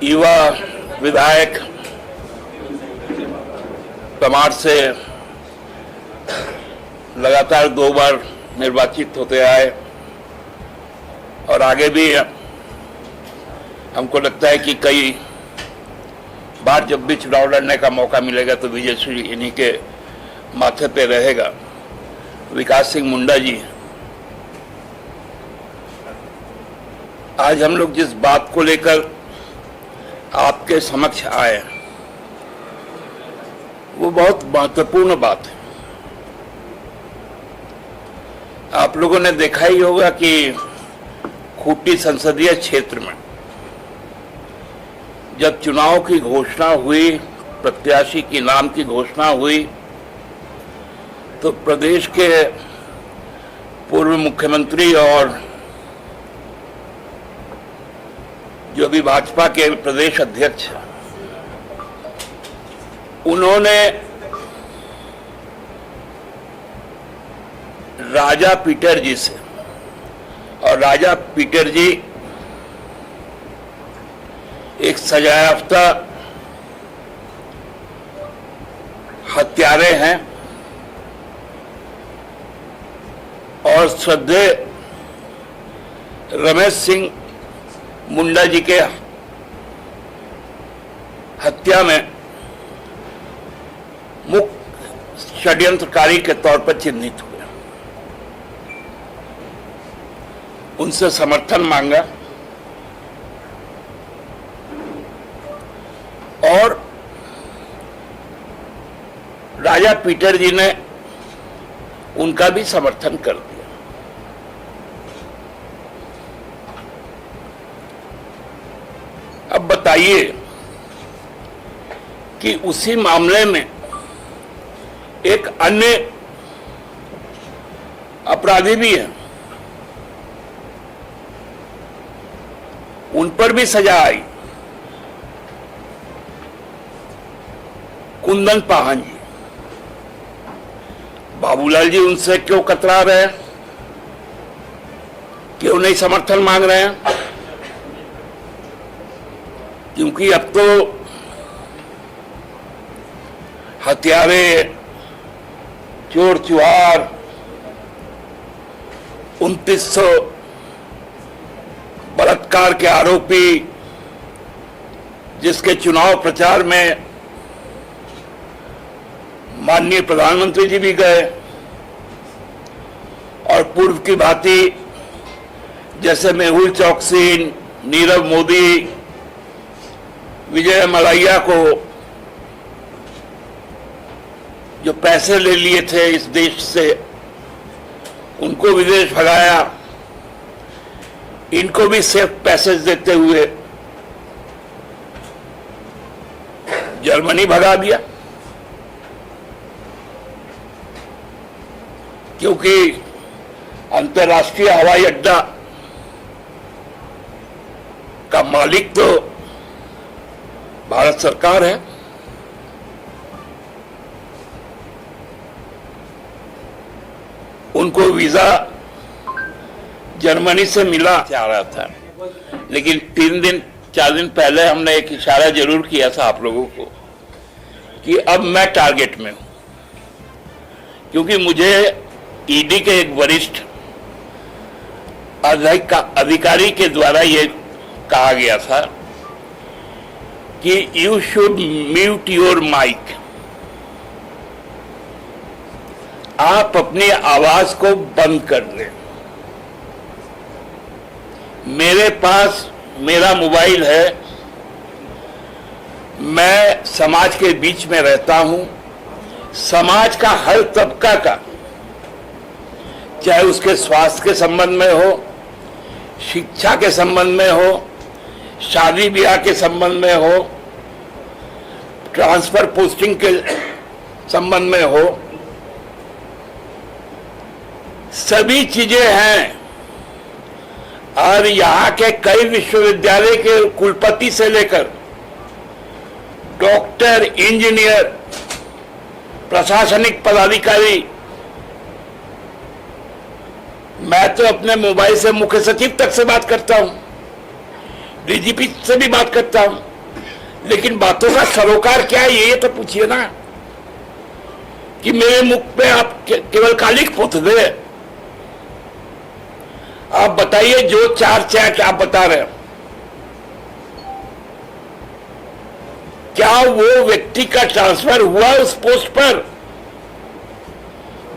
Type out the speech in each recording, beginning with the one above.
युवा विधायक समाज से लगातार 2 बार निर्वाचित होते आए और आगे भी हमको लगता है कि कई बार जब भी चुनाव लड़ने का मौका मिलेगा तो विजयश्री इन्हीं के माथे पे रहेगा। विकास सिंह मुंडा जी, आज हम लोग जिस बात को लेकर आपके समक्ष आए वो बहुत महत्वपूर्ण बात है। आप लोगों ने देखा ही होगा कि खूंटी संसदीय क्षेत्र में जब चुनाव की घोषणा हुई, प्रत्याशी के नाम की घोषणा हुई, तो प्रदेश के पूर्व मुख्यमंत्री और जो भी भाजपा के प्रदेश अध्यक्ष, उन्होंने राजा पीटर जी से, और राजा पीटर जी एक सजायाफ्ता हत्यारे हैं और श्रद्धेय रमेश सिंह मुंडा जी के हत्या में मुख्य षड्यंत्रकारी के तौर पर चिन्हित हुए। उनसे समर्थन मांगा और राजा पीटर जी ने उनका भी समर्थन कर दिया। अब बताइए कि उसी मामले में एक अन्य अपराधी भी है, उन पर भी सजा आई। कुंदन पाहन जी, बाबूलाल जी उनसे क्यों कतरा रहे हैं, क्यों नहीं समर्थन मांग रहे हैं? क्योंकि अब तो हत्यारे, चोर चुहार, 2900 बलात्कार के आरोपी, जिसके चुनाव प्रचार में माननीय प्रधानमंत्री जी भी गए और पूर्व की भांति जैसे मेहुल चौकसी, नीरव मोदी, विजय मल्ल्या को जो पैसे ले लिए थे इस देश से, उनको विदेश भगाया, इनको भी सेफ पैसेज देते हुए जर्मनी भगा दिया। क्योंकि अंतर्राष्ट्रीय हवाई अड्डा का मालिक तो भारत सरकार है। उनको वीजा जर्मनी से मिला जा रहा था, लेकिन 3-4 दिन पहले हमने एक इशारा जरूर किया था आप लोगों को कि अब मैं टारगेट में हूं, क्योंकि मुझे ईडी के एक वरिष्ठ अधिकारी के द्वारा यह कहा गया था कि you should mute your mic, आप अपनी आवाज को बंद कर दें। मेरे पास मेरा मोबाइल है, मैं समाज के बीच में रहता हूं, समाज का हर तबका का, चाहे उसके स्वास्थ्य के संबंध में हो, शिक्षा के संबंध में हो, शादी ब्याह के संबंध में हो, ट्रांसफर पोस्टिंग के संबंध में हो, सभी चीजें हैं। और यहाँ के कई विश्वविद्यालय के कुलपति से लेकर डॉक्टर, इंजीनियर, प्रशासनिक पदाधिकारी, मैं तो अपने मोबाइल से मुख्य सचिव तक से बात करता हूं, डीजीपी से भी बात करता हूं। लेकिन बातों का सरोकार क्या है ये तो पूछिए ना, कि मेरे मुख पे आप केवल कालिक पोत दे। आप बताइए, जो 4 चैट आप बता रहे हैं, क्या वो व्यक्ति का ट्रांसफर हुआ उस पोस्ट पर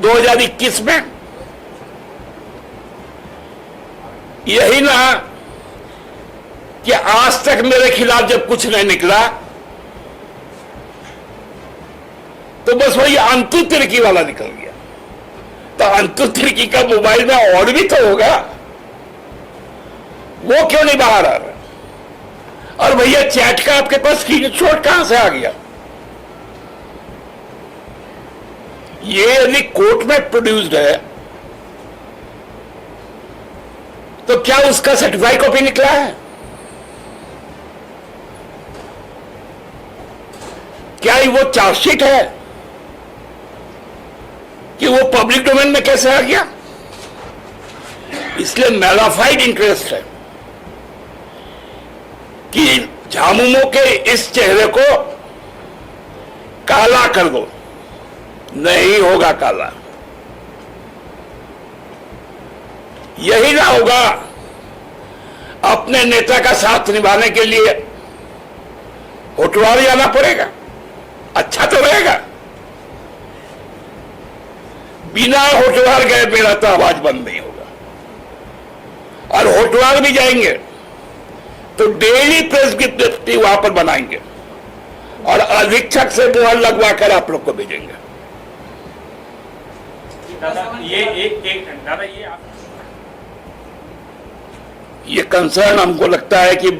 2021 में? यही ना कि आज तक मेरे खिलाफ जब कुछ नहीं निकला तो बस वही अंतु तिर्की वाला निकल गया। तो अंतु तिर्की का मोबाइल में और भी तो होगा, वो क्यों नहीं बाहर आ रहा? और भैया चैट का आपके पास स्क्रीनशॉट कहां से आ गया? ये यदि कोर्ट में प्रोड्यूस्ड है तो क्या उसका सर्टिफाइड कॉपी निकला है? क्या वो चार्जशीट है कि वो पब्लिक डोमेन में कैसे आ गया? इसलिए मैलाफाइड इंटरेस्ट है कि झामुमो के इस चेहरे को काला कर दो। नहीं होगा काला। यही ना होगा, अपने नेता का साथ निभाने के लिए होटवार जाना पड़ेगा। अच्छा तो रहेगा, बिना होटवार गए मेरा तो आवाज बंद नहीं होगा। और होटवार भी जाएंगे तो डेली प्रेस की वहां पर बनाएंगे और अधीक्षक से मुहर लगवा कर आप लोग को भेजेंगे। दादा ये कंसर्न हमको लगता है कि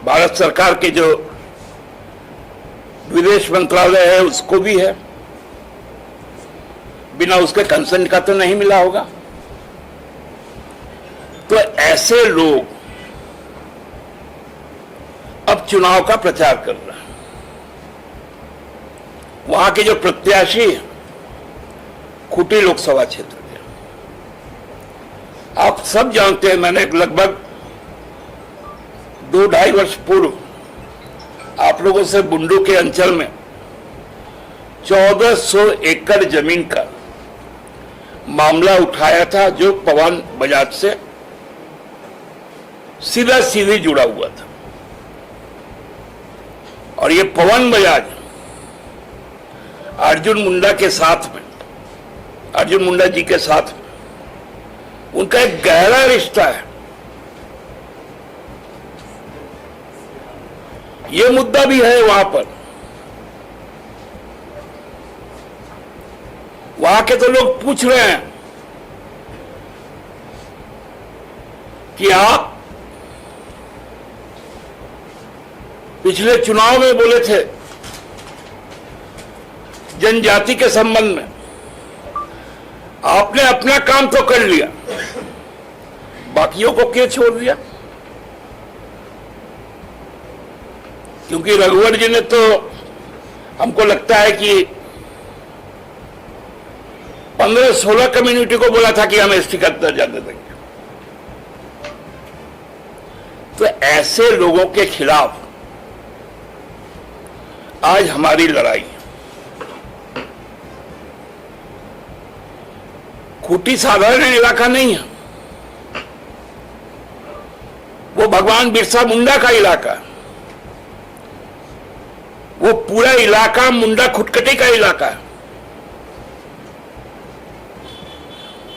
भारत सरकार के जो विदेश मंत्रालय है उसको भी है, बिना उसके कंसर्न का तो नहीं मिला होगा। तो ऐसे लोग अब चुनाव का प्रचार कर रहे हैं। वहां के जो प्रत्याशी हैं खूंटी लोकसभा क्षेत्र के, आप सब जानते हैं, मैंने लगभग 2-2.5 वर्ष पूर्व आप लोगों से बुंडू के अंचल में 1400 एकड़ जमीन का मामला उठाया था, जो पवन बजाज से सीधा सीधी जुड़ा हुआ था। और ये पवन बजाज अर्जुन मुंडा के साथ में, अर्जुन मुंडा जी के साथ में उनका एक गहरा रिश्ता है। ये मुद्दा भी है वहां पर। वहां के तो लोग पूछ रहे हैं कि आप पिछले चुनाव में बोले थे जनजाति के संबंध में, आपने अपना काम तो कर लिया, बाकियों को क्यों छोड़ दिया? क्योंकि रघुवर जी ने तो हमको लगता है कि 15-16 कम्युनिटी को बोला था कि हम एसटी का दर्जा दे देंगे। तो ऐसे लोगों के खिलाफ आज हमारी लड़ाई है। खूंटी साधारण इलाका नहीं है, वो भगवान बिरसा मुंडा का इलाका है। वो पूरा इलाका मुंडा खुटकटी का इलाका है।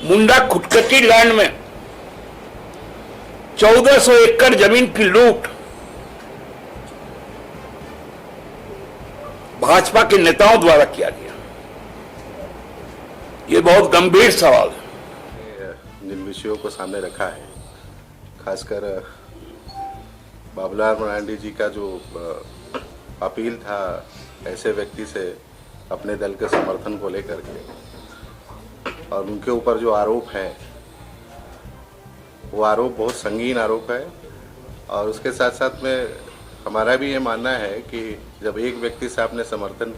मुंडा खुटकटी लैंड में 1400 एकड़ जमीन की लूट भाजपा के नेताओं द्वारा किया गया। ये बहुत गंभीर सवाल है। जिन विषयों को सामने रखा है, खासकर बाबूलाल मरांडी जी का जो अपील था ऐसे व्यक्ति से अपने दल के समर्थन को लेकर के, और उनके ऊपर जो आरोप है वो आरोप बहुत संगीन आरोप है। और उसके साथ साथ में हमारा भी ये मानना है कि जब एक व्यक्ति से आपने समर्थन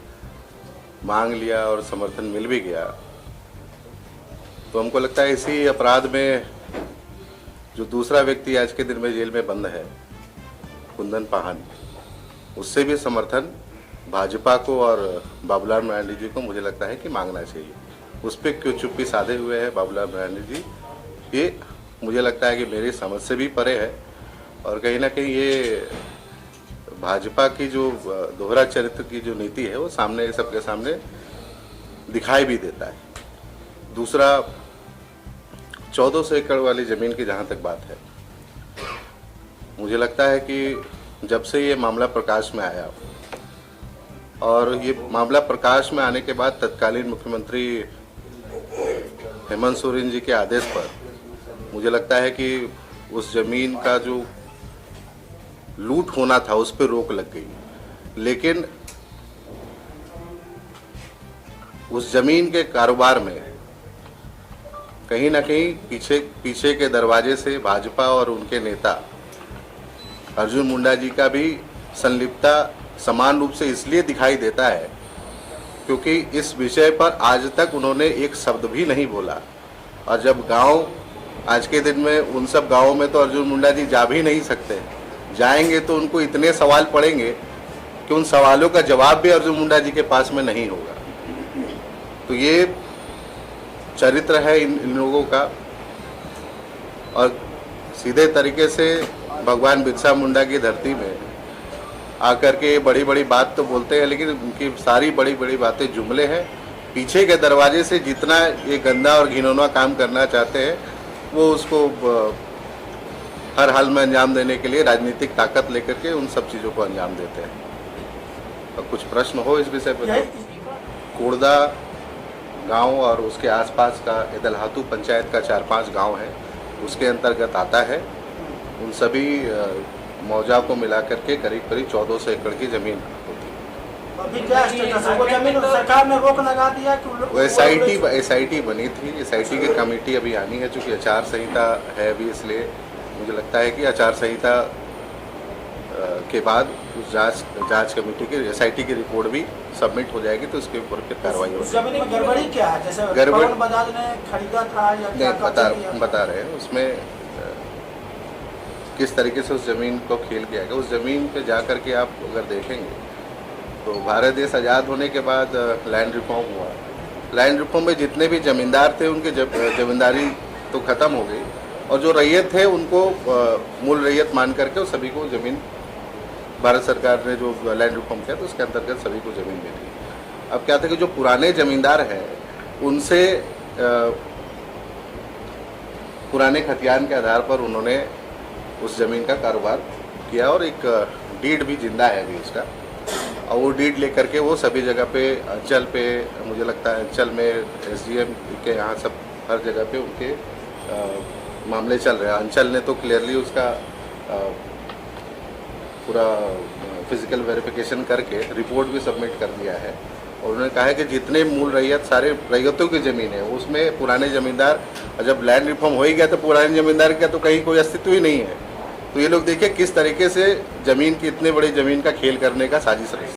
मांग लिया और समर्थन मिल भी गया, तो हमको लगता है इसी अपराध में जो दूसरा व्यक्ति आज के दिन में जेल में बंद है, कुंदन पाहन, उससे भी समर्थन भाजपा को और बाबूलाल मरांडी जी को मुझे लगता है कि मांगना चाहिए। उस पर क्यों चुप्पी साधे हुए हैं बाबूलाल मरांडी जी, ये मुझे लगता है कि मेरी समझ से भी परे है और कहीं ना कहीं ये भाजपा की जो दोहरा चरित्र की जो नीति है वो सामने सबके सामने दिखाई भी देता है। दूसरा, 1400 एकड़ वाली जमीन की जहाँ तक बात है, मुझे लगता है कि जब से ये मामला प्रकाश में आया और ये मामला प्रकाश में आने के बाद तत्कालीन मुख्यमंत्री हेमंत सोरेन जी के आदेश पर मुझे लगता है कि उस जमीन का जो लूट होना था उस पर रोक लग गई, लेकिन उस जमीन के कारोबार में कहीं ना कहीं पीछे के दरवाजे से भाजपा और उनके नेता अर्जुन मुंडा जी का भी संलिप्तता समान रूप से इसलिए दिखाई देता है क्योंकि इस विषय पर आज तक उन्होंने एक शब्द भी नहीं बोला। और जब गांव, आज के दिन में उन सब गांवों में तो अर्जुन मुंडा जी जा भी नहीं सकते, जाएंगे तो उनको इतने सवाल पड़ेंगे कि उन सवालों का जवाब भी अर्जुन मुंडा जी के पास में नहीं होगा। तो ये चरित्र है इन लोगों का और सीधे तरीके से भगवान बिरसा मुंडा की धरती में आकर के बड़ी बड़ी बात तो बोलते हैं, लेकिन उनकी सारी बड़ी बड़ी बातें जुमले हैं। पीछे के दरवाजे से जितना ये गंदा और घिनौना काम करना चाहते हैं वो उसको हर हाल में अंजाम देने के लिए राजनीतिक ताकत लेकर के उन सब चीज़ों को अंजाम देते हैं। और कुछ प्रश्न हो इस विषय पर तो कोड़दा गांव और उसके आसपास का इदलहातू पंचायत का 4-5 गांव है, उसके अंतर्गत आता है। उन सभी मौजा को मिलाकर के करीब 1400 एकड़ की जमीन होती है। अभी क्या स्टेटस है? वो जमीन सरकार ने रोक लगा दिया कि वो एसआईटी बनी थी। एसआईटी की कमेटी अभी आनी है, चूँकि आचार संहिता है अभी, इसलिए मुझे लगता है कि आचार संहिता के बाद उस जांच कमेटी की एसआईटी की रिपोर्ट भी सबमिट हो जाएगी तो उसके ऊपर फिर कार्रवाई होगी। जमीन में गड़बड़ी क्या है? जैसे गड़बड़ी पवन बजाज ने खरीदा था या क्या? बता रहे हैं उसमें किस तरीके से उस जमीन को खेल किया गया। उस जमीन पे जा कर के आप अगर देखेंगे तो भारत देश आज़ाद होने के बाद लैंड रिफॉर्म हुआ। लैंड रिफॉर्म में जितने भी जमींदार थे उनकी जमींदारी तो ख़त्म हो गई और जो रैयत थे उनको मूल रैयत मान करके उस सभी को ज़मीन, भारत सरकार ने जो लैंड रिफॉर्म किया तो उसके अंतर्गत सभी को ज़मीन मिली। अब क्या था कि जो पुराने ज़मींदार हैं उनसे पुराने खतियान के आधार पर उन्होंने उस ज़मीन का कारोबार किया और एक डीड भी जिंदा है अभी उसका, और वो डीड लेकर के वो सभी जगह पे अंचल पे, मुझे लगता है अंचल में एसडीएम के यहाँ सब हर जगह पे उनके मामले चल रहे हैं। अंचल ने तो क्लियरली उसका पूरा फिजिकल वेरिफिकेशन करके रिपोर्ट भी सबमिट कर दिया है और उन्होंने कहा है कि जितने मूल रैयत, सारे रैयतों की ज़मीन है उसमें पुराने ज़मींदार, जब लैंड रिफॉर्म हो ही गया तो पुराने ज़मींदार का तो कहीं कोई अस्तित्व ही नहीं है। तो ये लोग देखिए किस तरीके से ज़मीन की, इतने बड़ी ज़मीन का खेल करने का साजिश रही।